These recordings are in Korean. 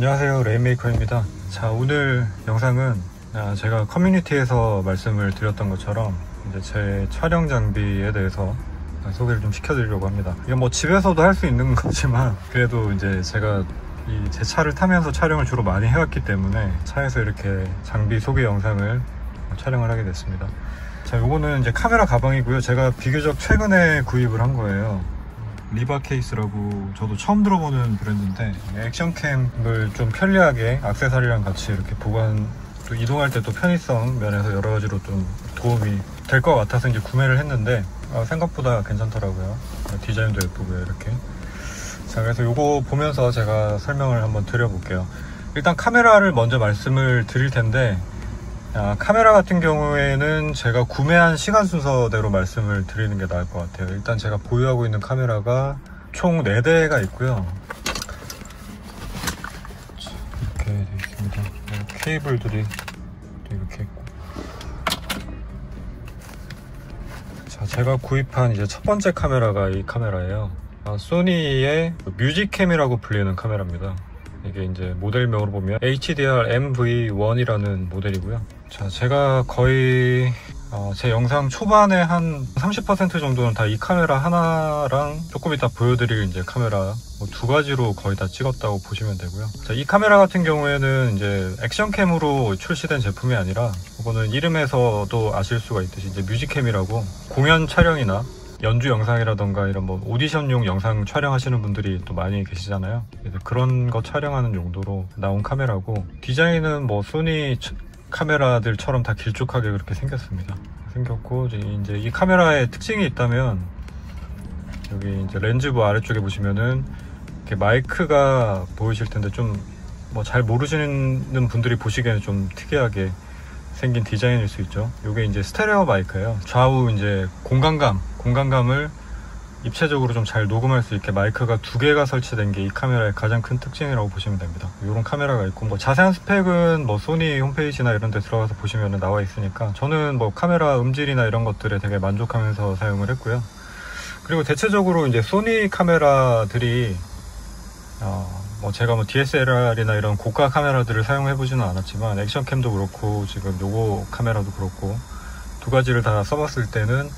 안녕하세요, 레인메이커입니다. 자, 오늘 영상은 제가 커뮤니티에서 말씀을 드렸던 것처럼 이제 제 촬영 장비에 대해서 소개를 좀 시켜드리려고 합니다. 이게 뭐 집에서도 할 수 있는 거지만 그래도 이제 제가 제 차를 타면서 촬영을 주로 많이 해왔기 때문에 차에서 이렇게 장비 소개 영상을 촬영을 하게 됐습니다. 자, 요거는 이제 카메라 가방이고요. 제가 비교적 최근에 구입을 한 거예요. 리바 케이스라고 저도 처음 들어보는 브랜드인데, 액션캠을 좀 편리하게 액세서리랑 같이 이렇게 보관, 또 이동할 때 또 편의성 면에서 여러 가지로 좀 도움이 될 것 같아서 이제 구매를 했는데 생각보다 괜찮더라고요. 디자인도 예쁘고요, 이렇게. 자, 그래서 요거 보면서 제가 설명을 한번 드려볼게요. 일단 카메라를 먼저 말씀을 드릴 텐데, 카메라 같은 경우에는 제가 구매한 시간 순서대로 말씀을 드리는 게 나을 것 같아요. 일단 제가 보유하고 있는 카메라가 총 4대가 있고요. 이렇게 되어 있습니다. 케이블들이 이렇게 있고. 자, 제가 구입한 이제 첫 번째 카메라가 이 카메라예요. 소니의 뮤직캠이라고 불리는 카메라입니다. 이게 이제 모델명으로 보면 HDR MV1이라는 모델이고요. 자, 제가 거의 제 영상 초반에 한 30% 정도는 다 이 카메라 하나랑 조금 이따 보여드릴 이제 카메라 두 가지로 거의 다 찍었다고 보시면 되고요. 자, 이 카메라 같은 경우에는 이제 액션캠으로 출시된 제품이 아니라, 이거는 이름에서도 아실 수가 있듯이 이제 뮤직캠이라고 공연 촬영이나 연주 영상이라던가 이런 뭐 오디션용 영상 촬영하시는 분들이 또 많이 계시잖아요. 그런 거 촬영하는 용도로 나온 카메라고, 디자인은 뭐 소니 카메라들처럼 다 길쭉하게 그렇게 생겼고, 이제 이 카메라의 특징이 있다면, 여기 이제 렌즈부 아래쪽에 보시면은 이렇게 마이크가 보이실 텐데, 좀 뭐 잘 모르시는 분들이 보시기에는 좀 특이하게 생긴 디자인일 수 있죠. 이게 이제 스테레오 마이크예요. 좌우 이제 공간감을 입체적으로 좀 잘 녹음할 수 있게 마이크가 2개가 설치된 게 이 카메라의 가장 큰 특징이라고 보시면 됩니다. 이런 카메라가 있고, 뭐 자세한 스펙은 뭐 소니 홈페이지나 이런 데 들어가서 보시면 나와 있으니까, 저는 뭐 카메라 음질이나 이런 것들에 되게 만족하면서 사용을 했고요. 그리고 대체적으로 이제 소니 카메라들이 뭐 제가 뭐 DSLR이나 이런 고가 카메라들을 사용해 보지는 않았지만, 액션캠도 그렇고 지금 요거 카메라도 그렇고 두 가지를 다 써봤을 때는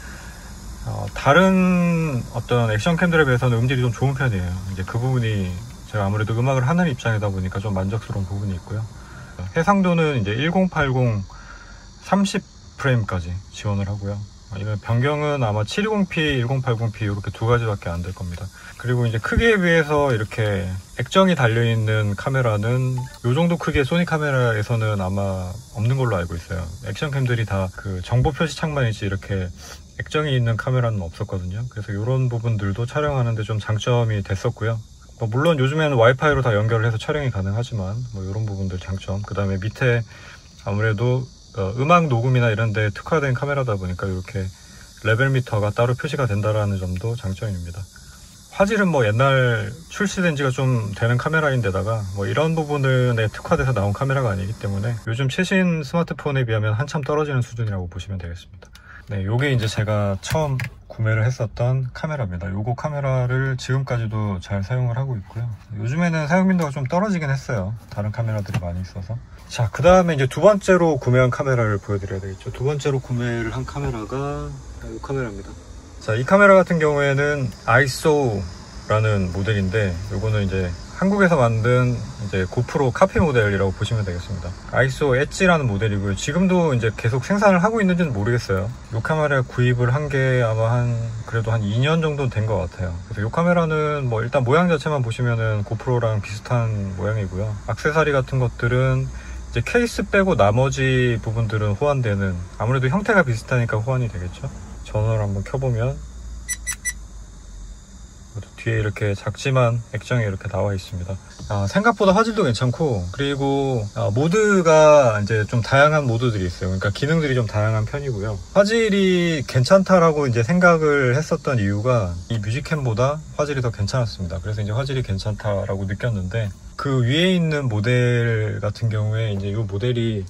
다른 어떤 액션캠들에 비해서는 음질이 좀 좋은 편이에요. 이제 그 부분이 제가 아무래도 음악을 하는 입장이다 보니까 좀 만족스러운 부분이 있고요. 해상도는 이제 1080 30프레임까지 지원을 하고요. 이거 변경은 아마 720p, 1080p 이렇게 두 가지밖에 안 될 겁니다. 그리고 이제 크기에 비해서 이렇게 액정이 달려있는 카메라는 이 정도 크기의 소니 카메라에서는 아마 없는 걸로 알고 있어요. 액션캠들이 다 그 정보 표시 창만이지 이렇게 액정이 있는 카메라는 없었거든요. 그래서 이런 부분들도 촬영하는데 좀 장점이 됐었고요. 물론 요즘에는 와이파이로 다 연결을 해서 촬영이 가능하지만, 뭐 이런 부분들 장점. 그 다음에 밑에 아무래도 음악 녹음이나 이런 데 특화된 카메라다 보니까 이렇게 레벨 미터가 따로 표시가 된다라는 점도 장점입니다. 화질은 뭐 옛날 출시된 지가 좀 되는 카메라인데다가 뭐 이런 부분에 특화돼서 나온 카메라가 아니기 때문에 요즘 최신 스마트폰에 비하면 한참 떨어지는 수준이라고 보시면 되겠습니다. 네, 요게 이제 제가 처음 구매를 했었던 카메라입니다. 요거 카메라를 지금까지도 잘 사용을 하고 있고요. 요즘에는 사용 빈도가 좀 떨어지긴 했어요. 다른 카메라들이 많이 있어서. 자, 그 다음에 이제 두 번째로 구매한 카메라를 보여드려야 되겠죠. 두 번째로 구매를 한 카메라가 이 카메라입니다. 자, 이 카메라 같은 경우에는 아이소라는 모델인데, 요거는 이제 한국에서 만든 이제 고프로 카피 모델이라고 보시면 되겠습니다. 아이소 엣지라는 모델이고요. 지금도 이제 계속 생산을 하고 있는지는 모르겠어요. 이 카메라 구입을 한 게 아마 그래도 한 2년 정도 된 것 같아요. 그래서 이 카메라는 뭐 일단 모양 자체만 보시면은 고프로랑 비슷한 모양이고요. 액세서리 같은 것들은 이제 케이스 빼고 나머지 부분들은 호환되는, 아무래도 형태가 비슷하니까 호환이 되겠죠. 전원을 한번 켜보면 뒤에 이렇게 작지만 액정이 이렇게 나와 있습니다. 생각보다 화질도 괜찮고, 그리고 모드가 이제 좀 다양한 모드들이 있어요. 그러니까 기능들이 좀 다양한 편이고요. 화질이 괜찮다라고 이제 생각을 했었던 이유가 이 뮤직캠보다 화질이 더 괜찮았습니다. 그래서 이제 화질이 괜찮다라고 느꼈는데, 그 위에 있는 모델 같은 경우에 이제 이 모델이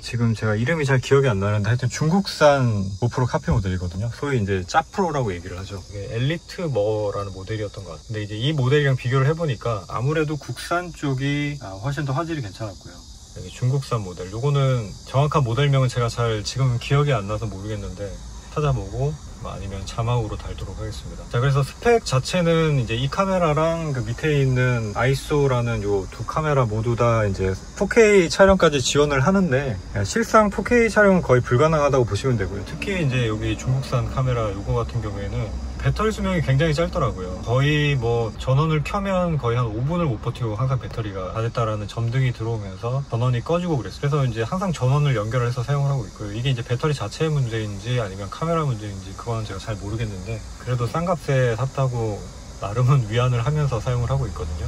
지금 제가 이름이 잘 기억이 안 나는데 하여튼 중국산 고프로 카피 모델이거든요. 소위 이제 짜프로라고 얘기를 하죠. 이게 엘리트 머라는 모델이었던 것 같아요. 근데 이제 이 모델이랑 비교를 해보니까 아무래도 국산 쪽이 훨씬 더 화질이 괜찮았고요. 여기 중국산 모델, 요거는 정확한 모델명은 제가 잘 지금 기억이 안 나서 모르겠는데 찾아보고 아니면 자막으로 달도록 하겠습니다. 자, 그래서 스펙 자체는 이제 이 카메라랑 그 밑에 있는 아이소라는 요 두 카메라 모두 다 이제 4K 촬영까지 지원을 하는데 실상 4K 촬영은 거의 불가능하다고 보시면 되고요. 특히 이제 여기 중국산 카메라 요거 같은 경우에는 배터리 수명이 굉장히 짧더라고요. 거의 뭐 전원을 켜면 거의 한 5분을 못 버티고 항상 배터리가 다 됐다라는 점등이 들어오면서 전원이 꺼지고 그랬어요. 그래서 이제 항상 전원을 연결해서 사용을 하고 있고요. 이게 이제 배터리 자체의 문제인지 아니면 카메라 문제인지 그건 제가 잘 모르겠는데 그래도 싼 값에 샀다고 나름은 위안을 하면서 사용을 하고 있거든요.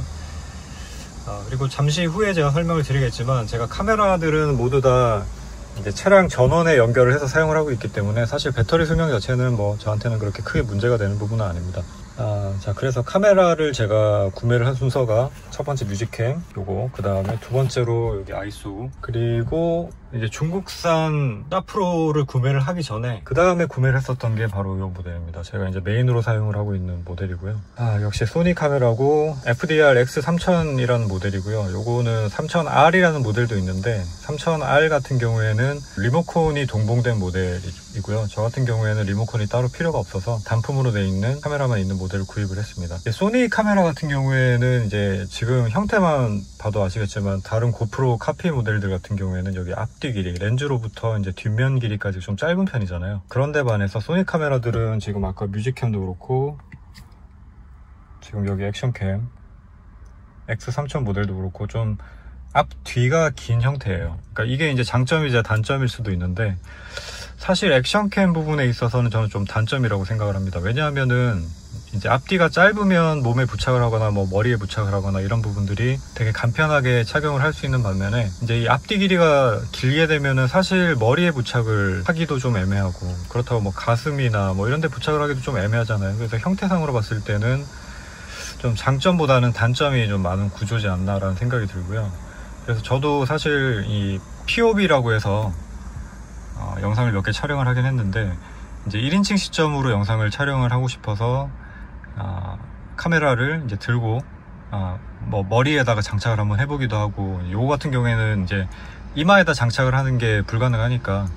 그리고 잠시 후에 제가 설명을 드리겠지만 제가 카메라들은 모두 다 이제 차량 전원에 연결을 해서 사용을 하고 있기 때문에 사실 배터리 수명 자체는 뭐 저한테는 그렇게 크게 문제가 되는 부분은 아닙니다. 자, 그래서 카메라를 제가 구매를 한 순서가 첫 번째 뮤직캠 요거, 그 다음에 두 번째로 여기 아이소, 그리고 이제 중국산 짜프로를 구매를 하기 전에 그 다음에 구매를 했었던 게 바로 이 모델입니다. 제가 이제 메인으로 사용을 하고 있는 모델이고요. 역시 소니 카메라고 FDR X3000이라는 모델이고요. 요거는 3000R이라는 모델도 있는데 3000R 같은 경우에는 리모컨이 동봉된 모델이고요. 저 같은 경우에는 리모컨이 따로 필요가 없어서 단품으로 되어 있는 카메라만 있는 모델을 구입을 했습니다. 소니 카메라 같은 경우에는 이제 지금 형태만 봐도 아시겠지만 다른 고프로 카피 모델들 같은 경우에는 여기 앞뒤 길이, 렌즈로부터 이제 뒷면 길이까지 좀 짧은 편이잖아요. 그런데 반해서 소니 카메라들은 지금 아까 뮤직캠도 그렇고 지금 여기 액션캠 X3000 모델도 그렇고 좀 앞뒤가 긴 형태예요. 그러니까 이게 이제 장점이자 단점일 수도 있는데 사실 액션캠 부분에 있어서는 저는 좀 단점이라고 생각을 합니다. 왜냐하면은 이제 앞뒤가 짧으면 몸에 부착을 하거나 뭐 머리에 부착을 하거나 이런 부분들이 되게 간편하게 착용을 할 수 있는 반면에 이제 이 앞뒤 길이가 길게 되면은 사실 머리에 부착을 하기도 좀 애매하고 그렇다고 뭐 가슴이나 뭐 이런 데 부착을 하기도 좀 애매하잖아요. 그래서 형태상으로 봤을 때는 좀 장점보다는 단점이 좀 많은 구조지 않나라는 생각이 들고요. 그래서 저도 사실 이 POV라고 해서 영상을 몇 개 촬영을 하긴 했는데 이제 1인칭 시점으로 영상을 촬영을 하고 싶어서 카메라를 이제 들고 뭐 머리에다가 장착을 한번 해보기도 하고 요거 같은 경우에는 이제 이마에다 장착을 하는 게 불가능하니까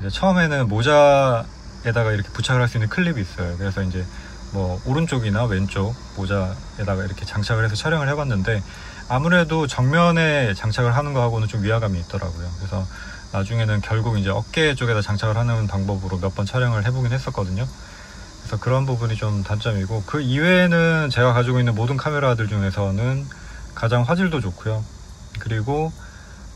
이제 처음에는 모자에다가 이렇게 부착을 할 수 있는 클립이 있어요. 그래서 이제 뭐 오른쪽이나 왼쪽 모자에다가 이렇게 장착을 해서 촬영을 해봤는데 아무래도 정면에 장착을 하는 거하고는 좀 위화감이 있더라고요. 그래서 나중에는 결국 이제 어깨 쪽에다 장착을 하는 방법으로 몇 번 촬영을 해보긴 했었거든요. 그래서 그런 부분이 좀 단점이고 그 이외에는 제가 가지고 있는 모든 카메라들 중에서는 가장 화질도 좋고요. 그리고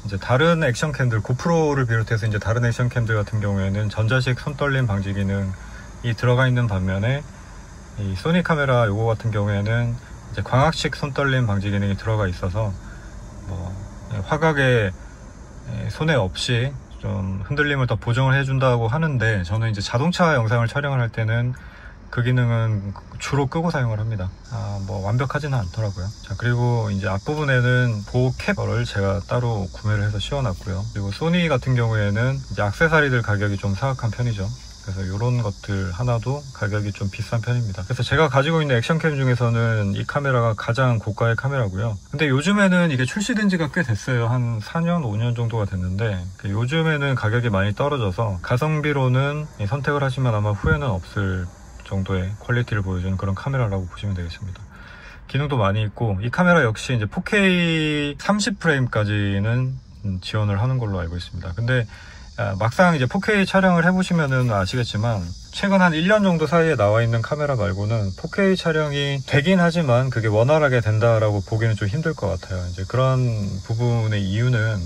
이제 다른 액션캠들, 고프로를 비롯해서 이제 다른 액션캠들 같은 경우에는 전자식 손떨림 방지 기능이 들어가 있는 반면에 이 소니 카메라 요거 같은 경우에는 이제 광학식 손떨림 방지 기능이 들어가 있어서 뭐 화각에 손해 없이 좀 흔들림을 더 보정을 해준다고 하는데 저는 이제 자동차 영상을 촬영을 할 때는 그 기능은 주로 끄고 사용을 합니다. 뭐 완벽하지는 않더라고요. 자, 그리고 이제 앞부분에는 보호 캡을 제가 따로 구매를 해서 씌워놨고요. 그리고 소니 같은 경우에는 이제 액세서리들 가격이 좀 사악한 편이죠. 그래서 이런 것들 하나도 가격이 좀 비싼 편입니다. 그래서 제가 가지고 있는 액션캠 중에서는 이 카메라가 가장 고가의 카메라고요. 근데 요즘에는 이게 출시된 지가 꽤 됐어요. 한 4년, 5년 정도가 됐는데 요즘에는 가격이 많이 떨어져서 가성비로는 선택을 하시면 아마 후회는 없을 정도의 퀄리티를 보여주는 그런 카메라라고 보시면 되겠습니다. 기능도 많이 있고 이 카메라 역시 이제 4K 30프레임까지는 지원을 하는 걸로 알고 있습니다. 근데 막상 이제 4K 촬영을 해보시면은 아시겠지만 최근 한 1년 정도 사이에 나와 있는 카메라 말고는 4K 촬영이 되긴 하지만 그게 원활하게 된다라고 보기는 좀 힘들 것 같아요. 이제 그런 부분의 이유는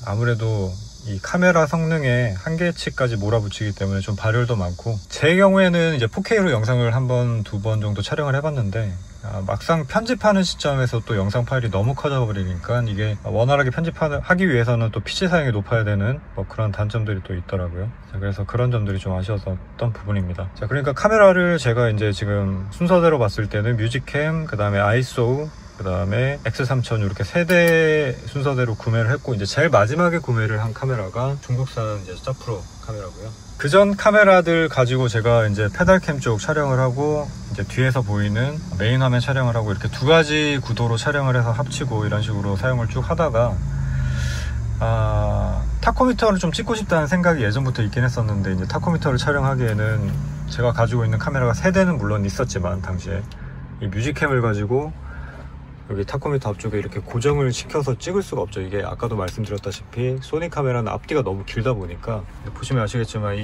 아무래도 이 카메라 성능에 한계치까지 몰아붙이기 때문에 좀 발열도 많고 제 경우에는 이제 4K로 영상을 한 번, 두 번 정도 촬영을 해봤는데 막상 편집하는 시점에서 또 영상 파일이 너무 커져 버리니까 이게 원활하게 편집하기 위해서는 또 PC 사양이 높아야 되는 뭐 그런 단점들이 또 있더라고요. 자, 그래서 그런 점들이 좀 아쉬웠던 부분입니다. 자, 그러니까 카메라를 제가 이제 지금 순서대로 봤을 때는 뮤직캠, 그 다음에 아이소, 그 다음에 X3000 이렇게 3대 순서대로 구매를 했고, 이제 제일 마지막에 구매를 한 카메라가 중국산 이제 짜 프로 카메라고요. 그전 카메라들 가지고 제가 이제 페달캠 쪽 촬영을 하고, 이제 뒤에서 보이는 메인 화면 촬영을 하고, 이렇게 두 가지 구도로 촬영을 해서 합치고 이런 식으로 사용을 쭉 하다가, 타코미터를 좀 찍고 싶다는 생각이 예전부터 있긴 했었는데, 이제 타코미터를 촬영하기에는 제가 가지고 있는 카메라가 3대는 물론 있었지만, 당시에 이 뮤직캠을 가지고 여기 타코미터 앞쪽에 이렇게 고정을 시켜서 찍을 수가 없죠. 이게 아까도 말씀드렸다시피 소니 카메라는 앞뒤가 너무 길다 보니까, 보시면 아시겠지만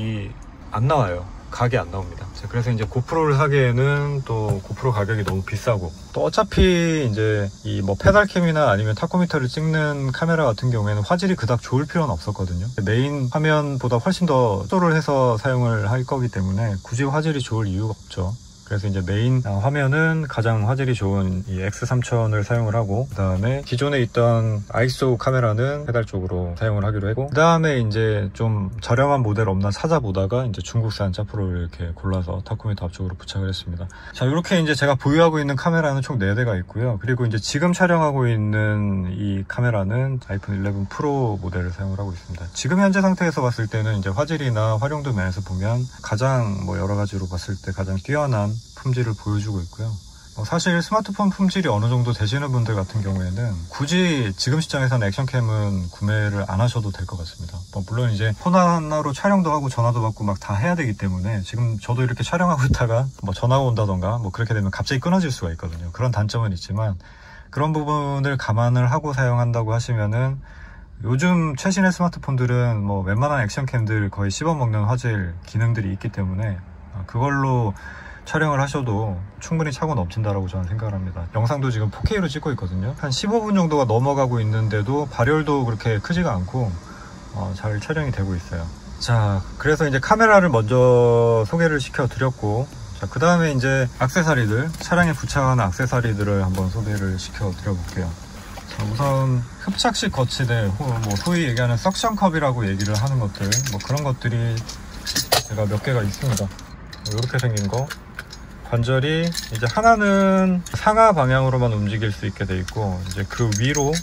안 나와요. 각이 안 나옵니다. 그래서 이제 고프로를 사기에는 또 고프로 가격이 너무 비싸고, 또 어차피 이제 이 뭐 페달캠이나 아니면 타코미터를 찍는 카메라 같은 경우에는 화질이 그닥 좋을 필요는 없었거든요. 메인 화면보다 훨씬 더 초조를 해서 사용을 할 거기 때문에 굳이 화질이 좋을 이유가 없죠. 그래서 이제 메인 화면은 가장 화질이 좋은 이 X3000을 사용을 하고, 그 다음에 기존에 있던 아이소 카메라는 페달 쪽으로 사용을 하기로 했고, 그 다음에 이제 좀 저렴한 모델 없나 찾아보다가 이제 중국산 짜프로를 이렇게 골라서 타코미터 앞쪽으로 부착을 했습니다. 자, 이렇게 이제 제가 보유하고 있는 카메라는 총 4대가 있고요. 그리고 이제 지금 촬영하고 있는 이 카메라는 아이폰 11 프로 모델을 사용을 하고 있습니다. 지금 현재 상태에서 봤을 때는 이제 화질이나 활용도 면에서 보면 가장 뭐 여러 가지로 봤을 때 가장 뛰어난 품질을 보여주고 있고요. 사실 스마트폰 품질이 어느 정도 되시는 분들 같은 경우에는 굳이 지금 시점에서는 액션캠은 구매를 안 하셔도 될 것 같습니다. 물론 이제 폰 하나로 촬영도 하고 전화도 받고 막 다 해야 되기 때문에, 지금 저도 이렇게 촬영하고 있다가 뭐 전화가 온다던가 뭐 그렇게 되면 갑자기 끊어질 수가 있거든요. 그런 단점은 있지만, 그런 부분을 감안을 하고 사용한다고 하시면은 요즘 최신의 스마트폰들은 뭐 웬만한 액션캠들 거의 씹어먹는 화질 기능들이 있기 때문에 그걸로 촬영을 하셔도 충분히 차고 넘친다라고 저는 생각을 합니다. 영상도 지금 4K로 찍고 있거든요. 한 15분 정도가 넘어가고 있는데도 발열도 그렇게 크지가 않고 잘 촬영이 되고 있어요. 자, 그래서 이제 카메라를 먼저 소개를 시켜 드렸고, 자, 그 다음에 이제 액세서리들, 차량에 부착하는 액세서리들을 한번 소개를 시켜 드려 볼게요. 자, 우선 흡착식 거치대, 뭐 소위 얘기하는 석션컵이라고 얘기를 하는 것들, 뭐 그런 것들이 제가 몇 개가 있습니다. 이렇게 생긴 거, 관절이 이제 하나는 상하 방향으로만 움직일 수 있게 돼 있고, 이제 그 위로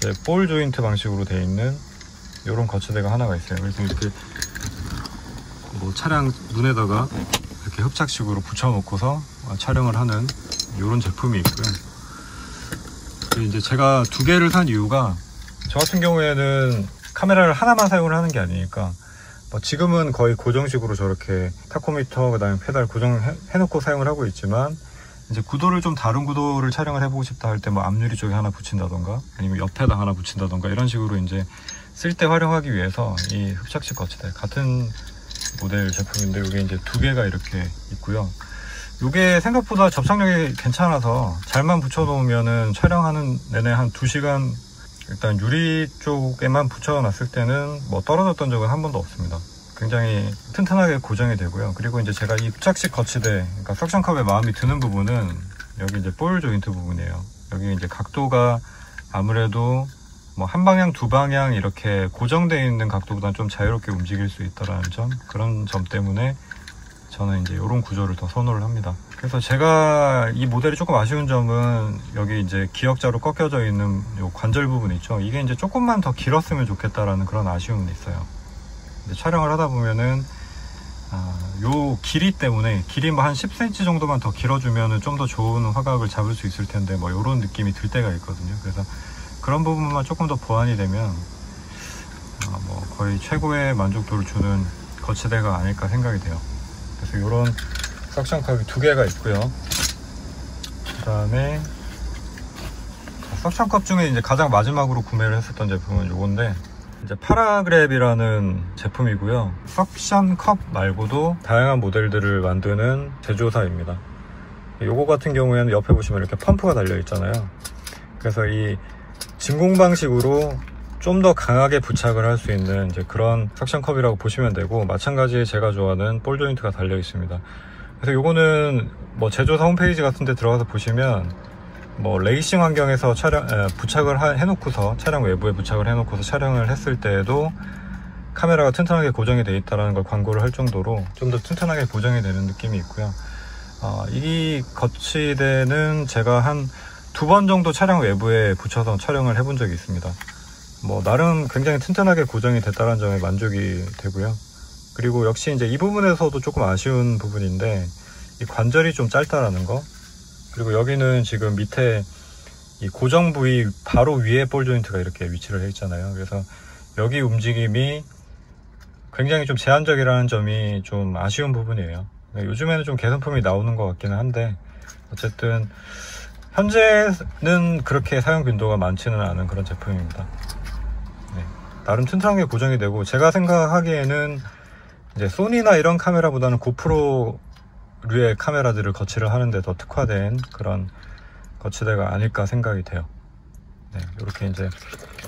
이렇게 볼 조인트 방식으로 돼 있는 이런 거치대가 하나가 있어요. 그래서 이렇게 뭐 차량 눈에다가 이렇게 흡착식으로 붙여놓고서 촬영을 하는 이런 제품이 있고요. 이제 제가 2개를 산 이유가, 저 같은 경우에는 카메라를 하나만 사용을 하는 게 아니니까, 지금은 거의 고정식으로 저렇게 타코미터, 그 다음에 페달 고정해놓고 사용을 하고 있지만, 이제 구도를 좀 다른 구도를 촬영을 해보고 싶다 할 때 뭐 앞유리 쪽에 하나 붙인다던가, 아니면 옆에다 하나 붙인다던가, 이런 식으로 이제 쓸 때 활용하기 위해서 이 흡착식 거치대, 같은 모델 제품인데 이게 이제 2개가 이렇게 있고요. 이게 생각보다 접착력이 괜찮아서 잘만 붙여놓으면은 촬영하는 내내 한 2시간 일단 유리 쪽에만 붙여놨을 때는 뭐 떨어졌던 적은 한 번도 없습니다. 굉장히 튼튼하게 고정이 되고요. 그리고 이제 제가 이 흡착식 거치대, 그러니까 석션컵에 마음이 드는 부분은 여기 이제 볼 조인트 부분이에요. 여기 이제 각도가 아무래도 뭐 한 방향, 두 방향 이렇게 고정되어 있는 각도보다는 좀 자유롭게 움직일 수 있다라는 점, 그런 점 때문에 저는 이제 이런 구조를 더 선호를 합니다. 그래서 제가 이 모델이 조금 아쉬운 점은 여기 이제 기역자로 꺾여져 있는 요 관절 부분 있죠. 이게 이제 조금만 더 길었으면 좋겠다라는 그런 아쉬움은 있어요. 근데 촬영을 하다 보면은 요 길이 때문에, 길이 뭐 한 10cm 정도만 더 길어주면은 좀 더 좋은 화각을 잡을 수 있을 텐데, 뭐 요런 느낌이 들 때가 있거든요. 그래서 그런 부분만 조금 더 보완이 되면 뭐 거의 최고의 만족도를 주는 거치대가 아닐까 생각이 돼요. 그래서 이런 석션컵이 2개가 있고요. 그 다음에 석션컵 중에 이제 가장 마지막으로 구매를 했었던 제품은 요건데, 이제 파라그랩이라는 제품이고요. 석션컵 말고도 다양한 모델들을 만드는 제조사입니다. 요거 같은 경우에는 옆에 보시면 이렇게 펌프가 달려 있잖아요. 그래서 이 진공 방식으로 좀 더 강하게 부착을 할 수 있는 이제 그런 석션컵이라고 보시면 되고, 마찬가지 제가 좋아하는 볼 조인트가 달려 있습니다. 그래서 요거는 뭐 제조사 홈페이지 같은 데 들어가서 보시면 뭐 레이싱 환경에서 부착을 해놓고서, 차량 외부에 부착을 해놓고서 촬영을 했을 때에도 카메라가 튼튼하게 고정이 되어 있다는 걸 광고를 할 정도로 좀 더 튼튼하게 보정이 되는 느낌이 있고요. 이 거치대는 제가 한 2번 정도 차량 외부에 붙여서 촬영을 해본 적이 있습니다. 뭐 나름 굉장히 튼튼하게 고정이 됐다는 점에 만족이 되고요. 그리고 역시 이제 이 부분에서도 조금 아쉬운 부분인데 이 관절이 좀 짧다라는 거. 그리고 여기는 지금 밑에 이 고정 부위 바로 위에 볼 조인트가 이렇게 위치를 해 있잖아요. 그래서 여기 움직임이 굉장히 좀 제한적이라는 점이 좀 아쉬운 부분이에요. 요즘에는 좀 개선품이 나오는 것 같기는 한데 어쨌든 현재는 그렇게 사용 빈도가 많지는 않은 그런 제품입니다. 네, 나름 튼튼하게 고정이 되고, 제가 생각하기에는 이제 소니나 이런 카메라보다는 고프로류의 카메라들을 거치를 하는데 더 특화된 그런 거치대가 아닐까 생각이 돼요. 네, 이렇게 이제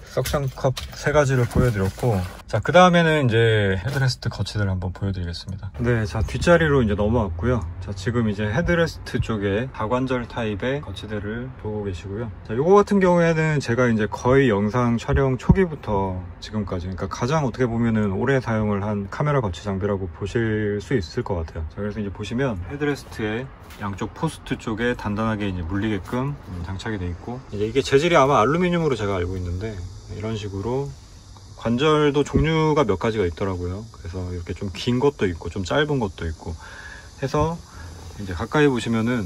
석션컵 3가지를 보여드렸고, 자, 그 다음에는 이제 헤드레스트 거치대를 한번 보여드리겠습니다. 네, 자, 뒷자리로 이제 넘어왔고요. 자, 지금 이제 헤드레스트 쪽에 다관절 타입의 거치대를 보고 계시고요. 자, 요거 같은 경우에는 제가 이제 거의 영상 촬영 초기부터 지금까지, 그러니까 가장 어떻게 보면은 오래 사용을 한 카메라 거치 장비라고 보실 수 있을 것 같아요. 자, 그래서 이제 보시면 헤드레스트의 양쪽 포스트 쪽에 단단하게 이제 물리게끔 장착이 되어 있고, 이제 이게 재질이 아마 알루미늄으로 제가 알고 있는데, 이런 식으로 관절도 종류가 몇 가지가 있더라고요. 그래서 이렇게 좀 긴 것도 있고 좀 짧은 것도 있고 해서 이제 가까이 보시면은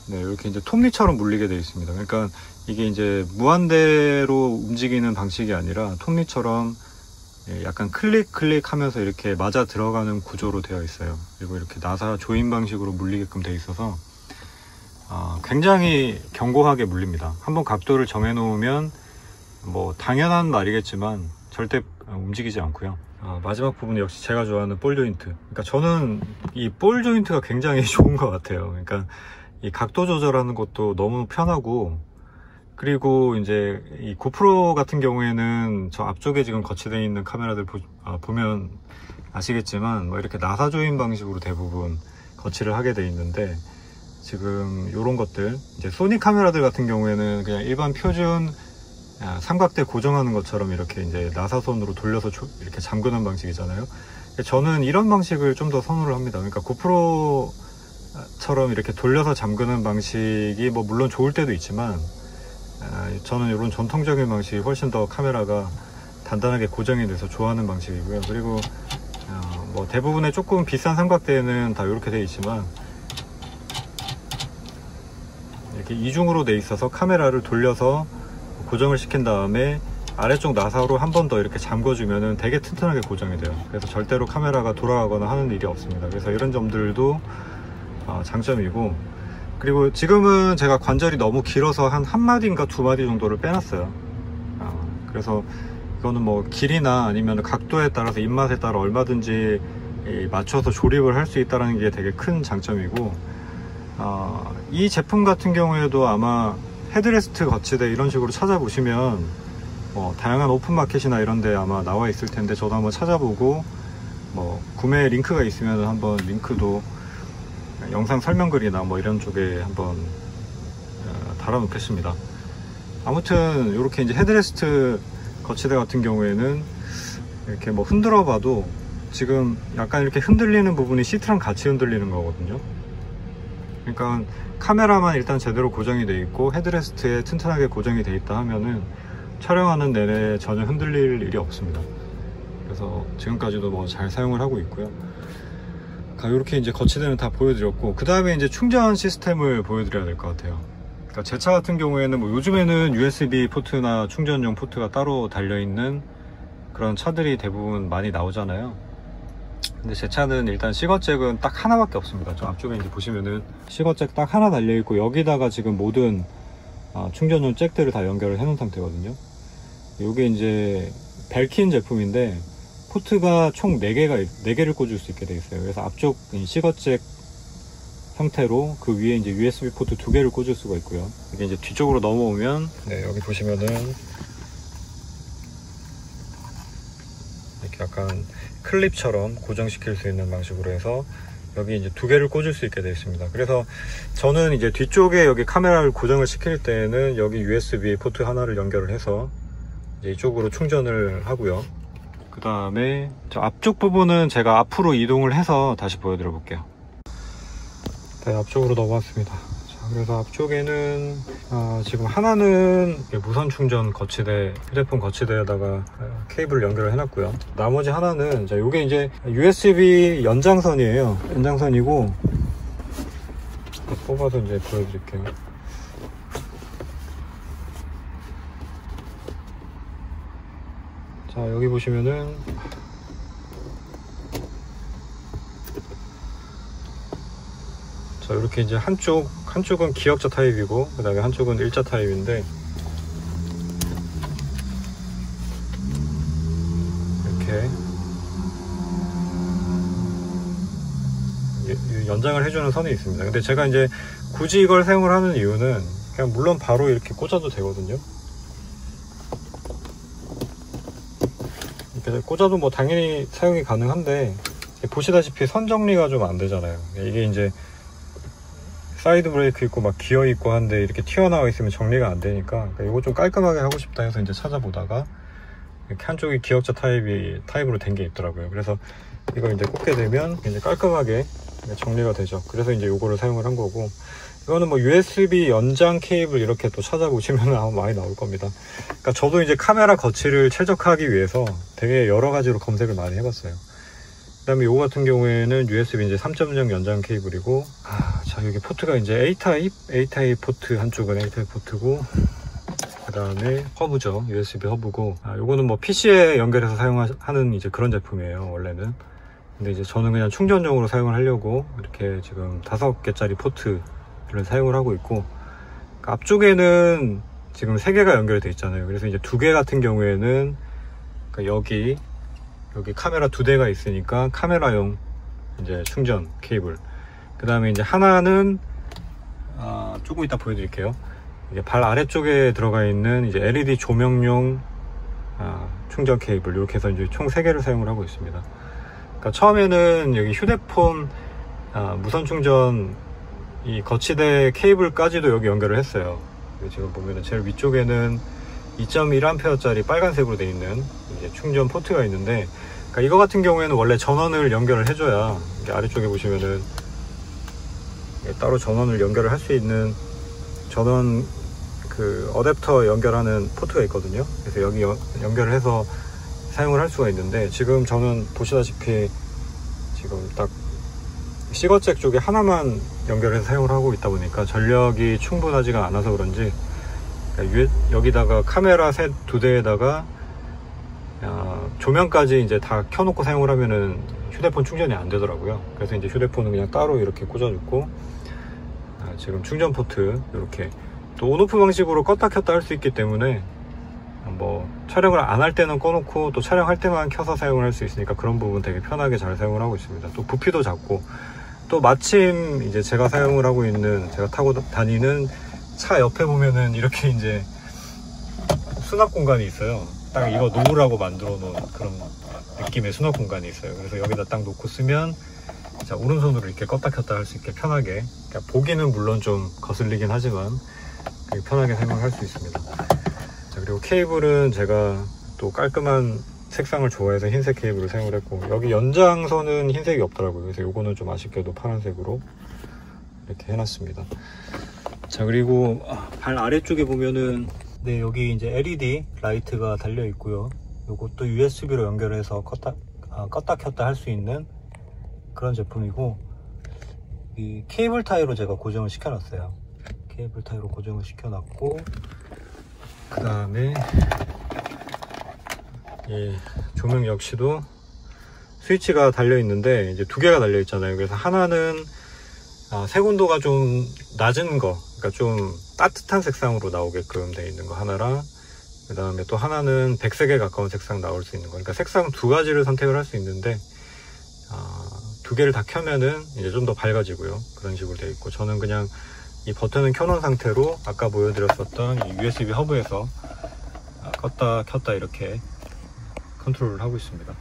네, 이렇게 이제 톱니처럼 물리게 되어 있습니다. 그러니까 이게 이제 무한대로 움직이는 방식이 아니라 톱니처럼 약간 클릭 하면서 이렇게 맞아 들어가는 구조로 되어 있어요. 그리고 이렇게 나사 조인 방식으로 물리게끔 되어 있어서 굉장히 견고하게 물립니다. 한번 각도를 정해 놓으면 뭐 당연한 말이겠지만 절대 움직이지 않고요. 마지막 부분은 역시 제가 좋아하는 볼 조인트. 그러니까 저는 이 볼 조인트가 굉장히 좋은 것 같아요. 그러니까 이 각도 조절하는 것도 너무 편하고, 그리고 이제 이 고프로 같은 경우에는 저 앞쪽에 지금 거치되어 있는 카메라들 보면 아시겠지만 뭐 이렇게 나사 조인 방식으로 대부분 거치를 하게 돼 있는데, 지금 이런 것들 이제 소니 카메라들 같은 경우에는 그냥 일반 표준 삼각대 고정하는 것처럼 이렇게 이제 나사선으로 돌려서 이렇게 잠그는 방식이잖아요. 저는 이런 방식을 좀 더 선호를 합니다. 그러니까 고프로처럼 이렇게 돌려서 잠그는 방식이 뭐 물론 좋을 때도 있지만, 저는 이런 전통적인 방식이 훨씬 더 카메라가 단단하게 고정이 돼서 좋아하는 방식이고요. 그리고 뭐 대부분의 조금 비싼 삼각대에는 다 이렇게 되어 있지만, 이렇게 이중으로 돼 있어서 카메라를 돌려서 고정을 시킨 다음에 아래쪽 나사로 한 번 더 이렇게 잠궈주면은 되게 튼튼하게 고정이 돼요. 그래서 절대로 카메라가 돌아가거나 하는 일이 없습니다. 그래서 이런 점들도 장점이고, 그리고 지금은 제가 관절이 너무 길어서 한 1마디인가 2마디 정도를 빼놨어요. 그래서 이거는 뭐 길이나 아니면 각도에 따라서 입맛에 따라 얼마든지 맞춰서 조립을 할 수 있다는 게 되게 큰 장점이고, 이 제품 같은 경우에도 아마 헤드레스트 거치대 이런 식으로 찾아보시면 다양한 오픈마켓이나 이런 데 아마 나와 있을 텐데, 저도 한번 찾아보고 뭐 구매 링크가 있으면 한번 링크도 영상 설명글이나 뭐 이런 쪽에 한번 달아 놓겠습니다. 아무튼 이렇게 이제 헤드레스트 거치대 같은 경우에는 이렇게 뭐 흔들어 봐도 지금 약간 이렇게 흔들리는 부분이 시트랑 같이 흔들리는 거거든요. 그러니까 카메라만 일단 제대로 고정이 돼 있고 헤드레스트에 튼튼하게 고정이 돼 있다 하면은 촬영하는 내내 전혀 흔들릴 일이 없습니다. 그래서 지금까지도 뭐 잘 사용을 하고 있고요. 이렇게 이제 거치대는 다 보여드렸고, 그 다음에 이제 충전 시스템을 보여드려야 될 것 같아요. 그러니까 제 차 같은 경우에는 뭐 요즘에는 USB 포트나 충전용 포트가 따로 달려있는 그런 차들이 대부분 많이 나오잖아요. 근데 제 차는 일단 시거잭은 딱 하나밖에 없습니다. 저 앞쪽에 이제 보시면은 시거잭 딱 하나 달려있고, 여기다가 지금 모든 충전용 잭들을 다 연결을 해 놓은 상태거든요. 이게 이제 벨킨 제품인데 포트가 총 4개를 꽂을 수 있게 되어 있어요. 그래서 앞쪽 시거잭 형태로 그 위에 이제 USB 포트 2개를 꽂을 수가 있고요. 이게 이제 뒤쪽으로 넘어오면, 네, 여기 보시면은 이렇게 약간 클립처럼 고정시킬 수 있는 방식으로 해서 여기 이제 2개를 꽂을 수 있게 되어 있습니다. 그래서 저는 이제 뒤쪽에 여기 카메라를 고정을 시킬 때는 여기 USB 포트 하나를 연결을 해서 이제 이쪽으로 충전을 하고요. 그 다음에 저 앞쪽 부분은 제가 앞으로 이동을 해서 다시 보여드려 볼게요. 네, 앞쪽으로 넘어왔습니다. 자, 그래서 앞쪽에는 지금 하나는 무선 충전 거치대, 휴대폰 거치대에다가 케이블을 연결을 해놨고요. 나머지 하나는 이게 이제 USB 연장선이에요. 연장선이고, 뽑아서 이제 보여드릴게요. 자, 여기 보시면은 자, 이렇게 이제 한쪽은 기역자 타입이고 그 다음에 한쪽은 일자 타입인데, 이렇게 연장을 해주는 선이 있습니다. 근데 제가 이제 굳이 이걸 사용을 하는 이유는 그냥 물론 바로 이렇게 꽂아도 되거든요. 이렇게 꽂아도 뭐 당연히 사용이 가능한데, 보시다시피 선 정리가 좀 안 되잖아요. 이게 이제 사이드 브레이크 있고 막 기어 있고 한데 이렇게 튀어나와 있으면 정리가 안 되니까 이거 좀 깔끔하게 하고 싶다 해서 이제 찾아보다가 이렇게 한쪽이 기역자 타입으로 된 게 있더라고요. 그래서 이걸 이제 꽂게 되면 이제 깔끔하게 정리가 되죠. 그래서 이제 요거를 사용을 한 거고, 이거는 뭐 USB 연장 케이블 이렇게 또 찾아보시면 아마 많이 나올 겁니다. 그러니까 저도 이제 카메라 거치를 최적화하기 위해서 되게 여러 가지로 검색을 많이 해봤어요. 그 다음에 요거 같은 경우에는 USB 이제 3.0 연장 케이블이고, 자, 여기 포트가 이제 A 타입 포트, 한쪽은 A 타입 포트고, 그 다음에 허브죠. USB 허브고, 요거는 뭐 PC에 연결해서 사용하는 이제 그런 제품이에요, 원래는. 근데 이제 저는 그냥 충전용으로 사용을 하려고 이렇게 지금 5개짜리 포트를 사용을 하고 있고, 앞쪽에는 지금 3개가 연결이 되어 있잖아요. 그래서 이제 2개 같은 경우에는 여기 카메라 2대가 있으니까 카메라용 이제 충전 케이블, 그 다음에 이제 하나는 조금 이따 보여드릴게요. 이게 발 아래쪽에 들어가 있는 이제 LED 조명용 충전 케이블, 이렇게 해서 이제 총 3개를 사용을 하고 있습니다. 그러니까 처음에는 여기 휴대폰 무선 충전 이 거치대 케이블까지도 여기 연결을 했어요. 지금 보면은 제일 위쪽에는 2.1A 짜리 빨간색으로 되어 있는 이제 충전 포트가 있는데, 그러니까 이거 같은 경우에는 원래 전원을 연결을 해줘야, 아래쪽에 보시면은 따로 전원을 연결을 할 수 있는 전원 그 어댑터 연결하는 포트가 있거든요. 그래서 여기 연결을 해서 사용을 할 수가 있는데, 지금 저는 보시다시피 지금 딱 시거잭 쪽에 하나만 연결해서 사용을 하고 있다 보니까 전력이 충분하지가 않아서 그런지, 여기다가 카메라 2대에다가 조명까지 이제 다 켜놓고 사용을 하면은 휴대폰 충전이 안 되더라고요. 그래서 이제 휴대폰은 그냥 따로 이렇게 꽂아줬고, 지금 충전 포트 이렇게 또 온오프 방식으로 껐다 켰다 할 수 있기 때문에 뭐 촬영을 안 할 때는 꺼놓고 또 촬영할 때만 켜서 사용을 할 수 있으니까 그런 부분 되게 편하게 잘 사용을 하고 있습니다. 또 부피도 작고, 또 마침 이제 제가 사용을 하고 있는, 제가 타고 다니는 차 옆에 보면은 이렇게 이제 수납 공간이 있어요. 딱 이거 놓으라고 만들어 놓은 그런 느낌의 수납 공간이 있어요. 그래서 여기다 딱 놓고 쓰면 자, 오른손으로 이렇게 껐다 켰다 할 수 있게 편하게, 그러니까 보기는 물론 좀 거슬리긴 하지만 편하게 사용을 할 수 있습니다. 자, 그리고 케이블은 제가 또 깔끔한 색상을 좋아해서 흰색 케이블을 사용을 했고, 여기 연장선은 흰색이 없더라고요. 그래서 요거는 좀 아쉽게도 파란색으로 이렇게 해놨습니다. 자, 그리고 발 아래쪽에 보면은 여기 이제 LED 라이트가 달려 있고요. 요것도 USB로 연결해서 껐다 켰다 할 수 있는 그런 제품이고, 이 케이블 타이로 제가 고정을 시켜놨어요. 케이블 타이로 고정을 시켜놨고, 그 다음에 조명 역시도 스위치가 달려 있는데 이제 2개가 달려 있잖아요. 그래서 하나는 색온도가 좀 낮은 거, 그러니까 좀 따뜻한 색상으로 나오게끔 되어 있는 거 하나랑, 그 다음에 또 하나는 백색에 가까운 색상 나올 수 있는 거. 그러니까 색상 2가지를 선택을 할 수 있는데 2개를 다 켜면은 이제 좀 더 밝아지고요. 그런 식으로 되어 있고, 저는 그냥 이 버튼은 켜놓은 상태로 아까 보여드렸었던 이 USB 허브에서 껐다 켰다 이렇게 컨트롤을 하고 있습니다.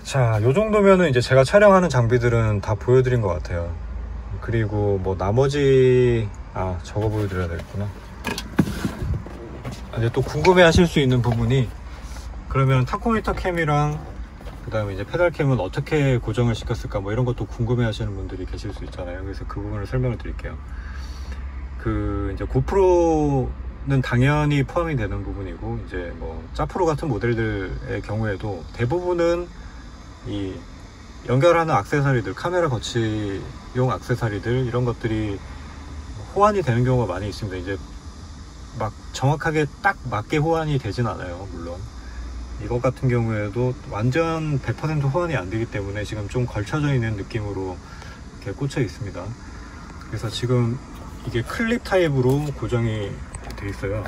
자, 요 정도면은 이제 제가 촬영하는 장비들은 다 보여드린 것 같아요. 그리고 뭐 나머지 저거 보여드려야 되겠구나. 이제 또 궁금해 하실 수 있는 부분이, 그러면 타코미터 캠이랑 그 다음에 이제 페달캠은 어떻게 고정을 시켰을까 뭐 이런 것도 궁금해 하시는 분들이 계실 수 있잖아요. 그래서 그 부분을 설명을 드릴게요. 이제 고프로는 당연히 포함이 되는 부분이고, 이제 뭐 짜프로 같은 모델들의 경우에도 대부분은 이 연결하는 액세서리들, 카메라 거치용 액세서리들 이런 것들이 호환이 되는 경우가 많이 있습니다. 이제 막 정확하게 딱 맞게 호환이 되진 않아요. 물론 이것 같은 경우에도 완전 100% 호환이 안 되기 때문에 지금 좀 걸쳐져 있는 느낌으로 이렇게 꽂혀 있습니다. 그래서 지금 이게 클립 타입으로 고정이 돼 있어요.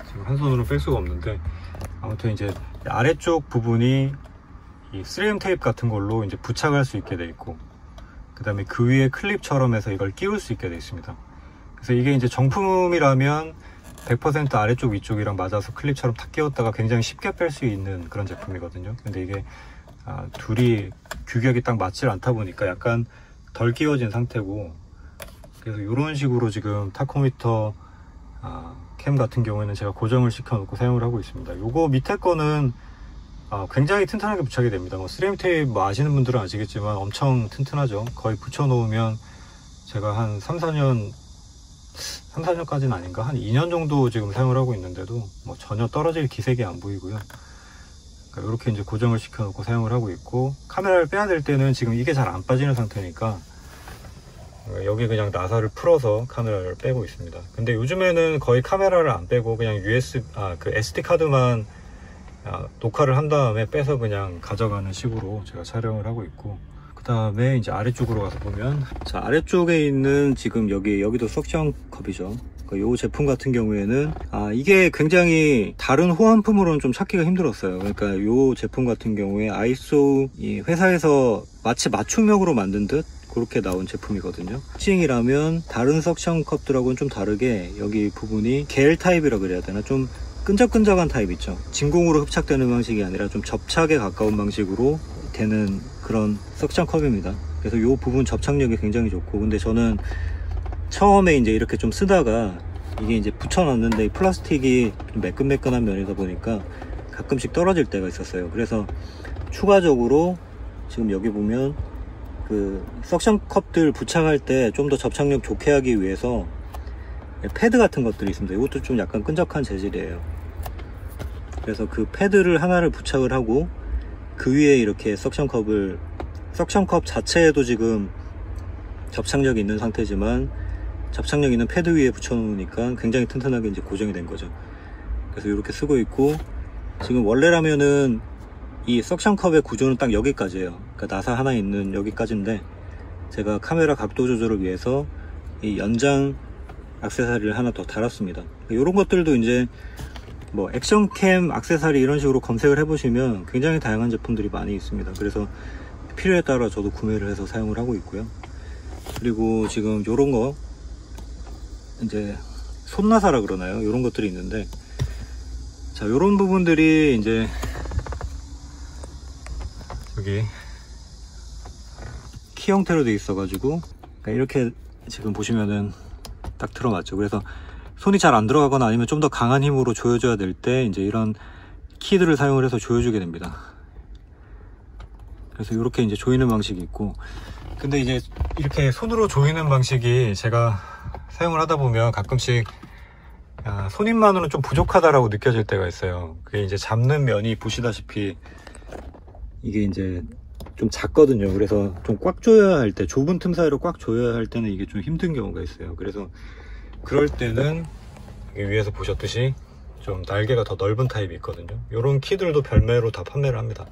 지금 한 손으로 뺄 수가 없는데, 아무튼 이제 아래쪽 부분이 이 3M 테이프 같은 걸로 이제 부착할 수 있게 돼 있고, 그 다음에 그 위에 클립처럼 해서 이걸 끼울 수 있게 돼 있습니다. 그래서 이게 이제 정품이라면 100% 아래쪽 위쪽이랑 맞아서 클립처럼 탁 끼웠다가 굉장히 쉽게 뺄 수 있는 그런 제품이거든요. 근데 이게 둘이 규격이 딱 맞질 않다 보니까 약간 덜 끼워진 상태고, 그래서 이런 식으로 지금 타코미터 캠 같은 경우에는 제가 고정을 시켜 놓고 사용을 하고 있습니다. 요거 밑에 거는 굉장히 튼튼하게 부착이 됩니다. 뭐 3M 테이프 뭐 아시는 분들은 아시겠지만 엄청 튼튼하죠. 거의 붙여 놓으면 제가 한 3-4년까지는 아닌가, 한 2년 정도 지금 사용을 하고 있는데도 뭐 전혀 떨어질 기색이 안 보이고요. 그러니까 이렇게 이제 고정을 시켜 놓고 사용을 하고 있고, 카메라를 빼야 될 때는 지금 이게 잘 안 빠지는 상태니까 여기 그냥 나사를 풀어서 카메라를 빼고 있습니다. 근데 요즘에는 거의 카메라를 안 빼고 그냥 그 SD 카드만 녹화를 한 다음에 빼서 그냥 가져가는 식으로 제가 촬영을 하고 있고, 그 다음에 이제 아래쪽으로 가서 보면, 자, 아래쪽에 있는 지금 여기도 석션 컵이죠. 이 제품 같은 경우에는 이게 굉장히 다른 호환품으로는 좀 찾기가 힘들었어요. 그러니까 이 제품 같은 경우에 아이소 회사에서 마치 맞춤형으로 만든 듯 그렇게 나온 제품이거든요. 특징이라면 다른 석션 컵들하고는 좀 다르게 여기 부분이 겔 타입이라 그래야 되나, 좀 끈적끈적한 타입 있죠. 진공으로 흡착되는 방식이 아니라 좀 접착에 가까운 방식으로 되는 그런 석션 컵입니다. 그래서 이 부분 접착력이 굉장히 좋고, 근데 저는 처음에 이제 이렇게 좀 쓰다가 이게 이제 붙여놨는데 이 플라스틱이 좀 매끈매끈한 면이다 보니까 가끔씩 떨어질 때가 있었어요. 그래서 추가적으로 지금 여기 보면 그 석션 컵들 부착할 때 좀 더 접착력 좋게 하기 위해서 패드 같은 것들이 있습니다. 이것도 좀 약간 끈적한 재질이에요. 그래서 그 패드를 하나를 부착을 하고 그 위에 이렇게 석션컵 자체에도 지금 접착력이 있는 상태지만 접착력 있는 패드 위에 붙여 놓으니까 굉장히 튼튼하게 이제 고정이 된 거죠. 그래서 이렇게 쓰고 있고, 지금 원래라면은 이 석션컵의 구조는 딱 여기까지예요. 그러니까 나사 하나 있는 여기까지인데, 제가 카메라 각도 조절을 위해서 이 연장 액세서리를 하나 더 달았습니다. 이런 것들도 이제 뭐 액션캠 액세서리 이런 식으로 검색을 해보시면 굉장히 다양한 제품들이 많이 있습니다. 그래서 필요에 따라 저도 구매를 해서 사용을 하고 있고요. 그리고 지금 요런 거 이제 손나사라 그러나요? 요런 것들이 있는데, 자, 요런 부분들이 이제 여기 키 형태로 되어 있어 가지고, 그러니까 이렇게 지금 보시면은 딱 들어맞죠. 그래서 손이 잘 안 들어가거나 아니면 좀 더 강한 힘으로 조여줘야 될 때 이제 이런 키들을 사용을 해서 조여주게 됩니다. 그래서 이렇게 이제 조이는 방식이 있고, 근데 이제 이렇게 손으로 조이는 방식이 제가 사용을 하다 보면 가끔씩 손님만으로는 좀 부족하다라고 느껴질 때가 있어요. 그게 이제 잡는 면이 보시다시피 이게 이제 좀 작거든요. 그래서 좀 꽉 조여야 할 때, 좁은 틈 사이로 꽉 조여야 할 때는 이게 좀 힘든 경우가 있어요. 그래서 그럴 때는 여기 위에서 보셨듯이 좀 날개가 더 넓은 타입이 있거든요. 이런 키들도 별매로 다 판매를 합니다.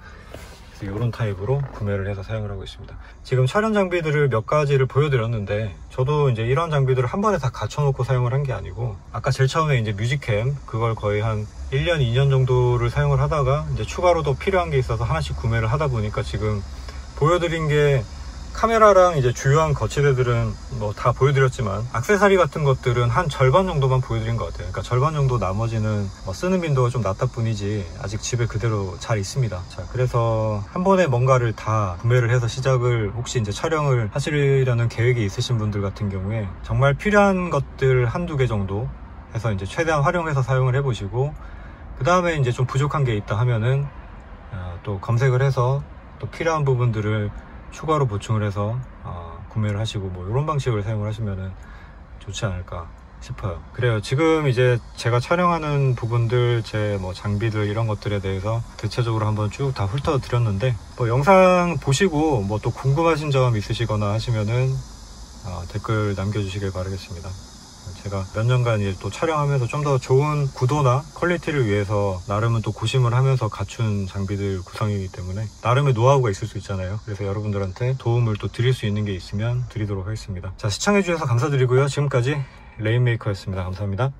그래서 이런 타입으로 구매를 해서 사용을 하고 있습니다. 지금 촬영 장비들을 몇 가지를 보여드렸는데, 저도 이제 이런 장비들을 한 번에 다 갖춰놓고 사용을 한 게 아니고, 아까 제일 처음에 이제 뮤직캠 그걸 거의 한 1년, 2년 정도를 사용을 하다가 이제 추가로 더 필요한 게 있어서 하나씩 구매를 하다 보니까 지금 보여드린 게, 카메라랑 이제 주요한 거치대들은 뭐 다 보여드렸지만 액세서리 같은 것들은 한 절반 정도만 보여드린 것 같아요. 그러니까 절반 정도, 나머지는 뭐 쓰는 빈도가 좀 낮다 뿐이지 아직 집에 그대로 잘 있습니다. 자, 그래서 한 번에 뭔가를 다 구매를 해서 시작을, 혹시 이제 촬영을 하시려는 계획이 있으신 분들 같은 경우에 정말 필요한 것들 한두 개 정도 해서 이제 최대한 활용해서 사용을 해보시고, 그 다음에 이제 좀 부족한 게 있다 하면은 또 검색을 해서 또 필요한 부분들을 추가로 보충을 해서 구매를 하시고 뭐 이런 방식을 사용을 하시면은 좋지 않을까 싶어요. 그래요. 지금 이제 제가 촬영하는 부분들, 제 뭐 장비들 이런 것들에 대해서 대체적으로 한번 쭉 다 훑어 드렸는데, 뭐 영상 보시고 뭐 또 궁금하신 점 있으시거나 하시면은 댓글 남겨주시길 바라겠습니다. 제가 몇 년간 이제 또 촬영하면서 좀 더 좋은 구도나 퀄리티를 위해서 나름은 또 고심을 하면서 갖춘 장비들 구성이기 때문에 나름의 노하우가 있을 수 있잖아요. 그래서 여러분들한테 도움을 또 드릴 수 있는 게 있으면 드리도록 하겠습니다. 자, 시청해주셔서 감사드리고요. 지금까지 레인메이커였습니다. 감사합니다.